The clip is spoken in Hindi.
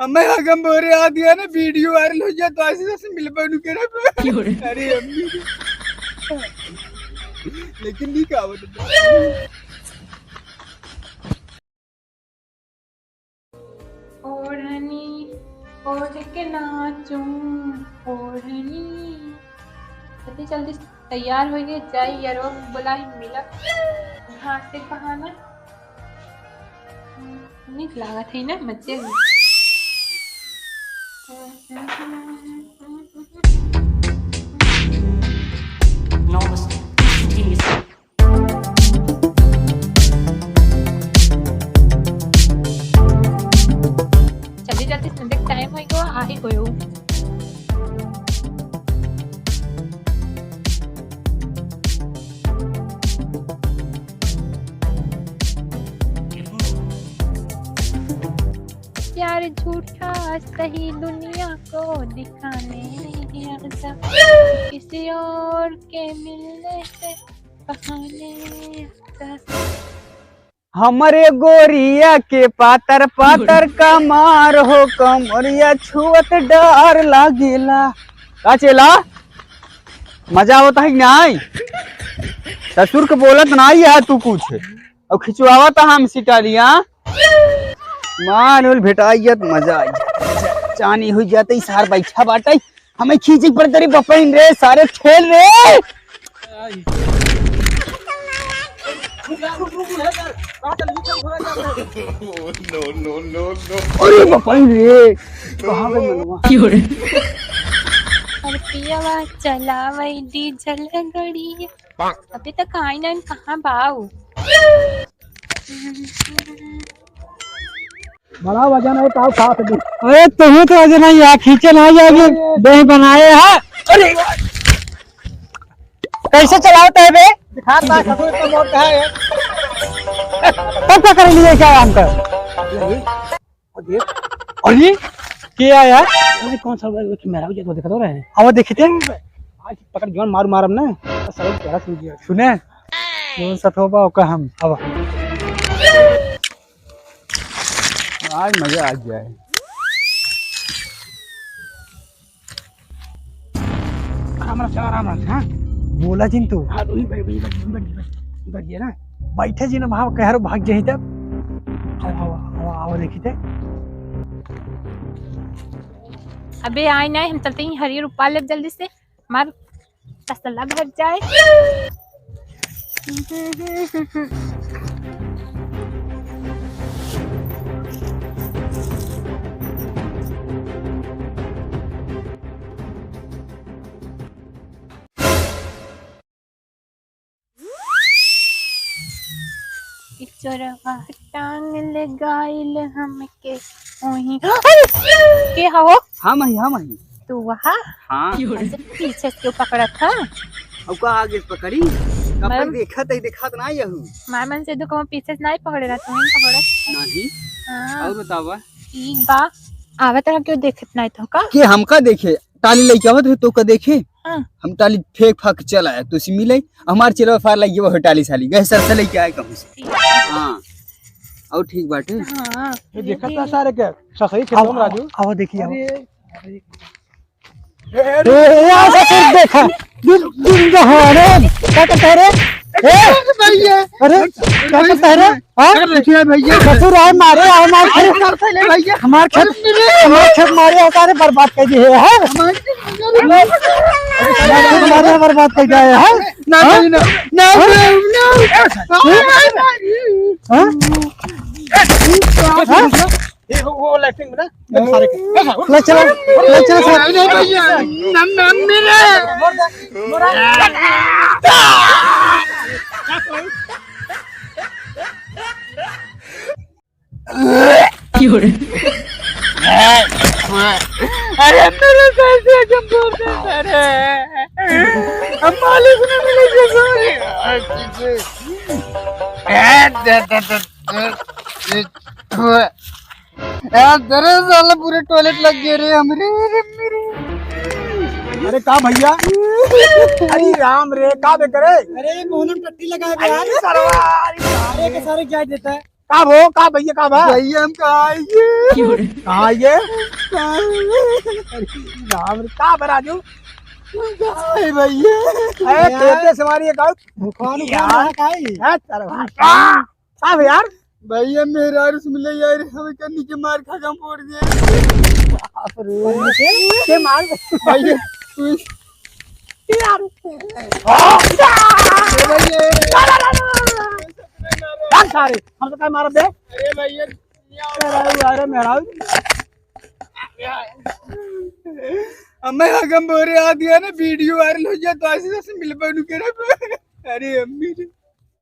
हमें हगम बोरे आ दिया ना वीडियो वायरल हो गया तो ऐसे ऐसे मिल बनू के ना अरे अम्मी लेकिन नहीं कहा ओढ़नी ओढ़ के नाचूं ओढ़नी जल्दी जल्दी तैयार हो गए जाए यारो बोला ही मिला हाथ से बहाना नीक लागत है ना मजे में जल्दी जल्दी संदेश टाइम हो गयो आ ही गयो प्यार झूठा सही दुनिया को दिखाने नहीं आता किसी और के मिलने से बहाने हमारे गोरिया के पातर पातर कमार हो कमरिया छुअत डर लागेला का चेला मजा आवत है नहीं ससुर के बोलत नहीं है तू कुछ और खिंचवावत हम सिटारिया मानुल भेटाइयत मजा आई चानी हो जाते सार बैठा बाटे हमें खींची पर तेरी बपैन रे सारे खेल रे अरे बपैन रे कहां गई मनवा क्यों रे और पियावा चलावई डीजल गड़ी अभी तक आई ना कहां बाऊ बड़ा वजन है पाव खा दे अरे तुम तो वजन है यार खींचे ना जाएगी दही बनाए हैं अरे कैसे चलाता है बे दिखा ता खसो तो मोट है तब क्या कर लिए क्या काम कर अरे क्या यार अरे कौन सा मेरा भी तो दिखा दो रहे हैं अब देखते हैं आज पकड़ जवान मार मारम ना सब क्या सुन गया सुने कौन सा थोपा का हम अब आज मजा आ जाए आराम हाँ बोला जिन तू हाँ तो ही ना बैठे जी ना वहां कह रहा भाग जाए तब आओ देखी थे अबे आए ना हम चलते हैं हरी रूपा ले जल्दी से हमार तसल्ला भर जाए चोरवा टांग लगाइल हमके ओही के हो हम तू वहां हां पीछे से पकड़ा था अब का आगे पकड़ी कब देखा तो ना यहू मामन से तो कम पीछे से नहीं पकड़े रहा तुम पकड़ा नहीं हां और बतावा ठीक बा आवत रहा क्यों देखत नहीं तो का के हमका देखे टाली लेके आवत है तो का देखे हाँ। हम टाली फेंक फाक चला है तो सी मिले हमार चिरवा फार लगी वो टाली साली गए सर से लेके आए कहूं से हां और ठीक बाटे हां ये देखा था सारे के सही खेलो राजू आओ देखिए आओ ए यहां से देखा दिन दहाड़े क्या कहते रे भैया अरे क्या कहते रे हां देखिए भैया ससुर आए मारे आओ मार ले भैया हमार खेत मारे सारे बर्बाद कर दिए है हमारे बर्बाद कर दिया है ना वो लाइटिंग में ना सारे ले चलो नहीं भैया नम मेरे क्यों रे अरे मेरे पैसे कम बोलते अरे हम मालिक ने मिले सॉरी दरे साल पूरे टॉयलेट लग गए रे हमरे मेरे अरे का भैया अरे राम रे का बे करे अरे मोहन पट्टी लगा के यार सरवा अरे के सारे क्या देता है का वो का भैया का बा भैया हम कहाँ आएंगे? कहाँ आइए राम का बराजू भैया अरे खेते से मारी का बुखार है तेरा का यार भैया मेरा रसमिल्ला यार हमें करने के मार खा हम फोड़ दिए के मार भैया तू यार सारे हम तो क्या मार दे अरे भैया अरे मेरा अम्मा हगम बोरे आ दिया ना वीडियो वायरल हो गया तो ऐसे मिल पाऊँ अरे अम्मी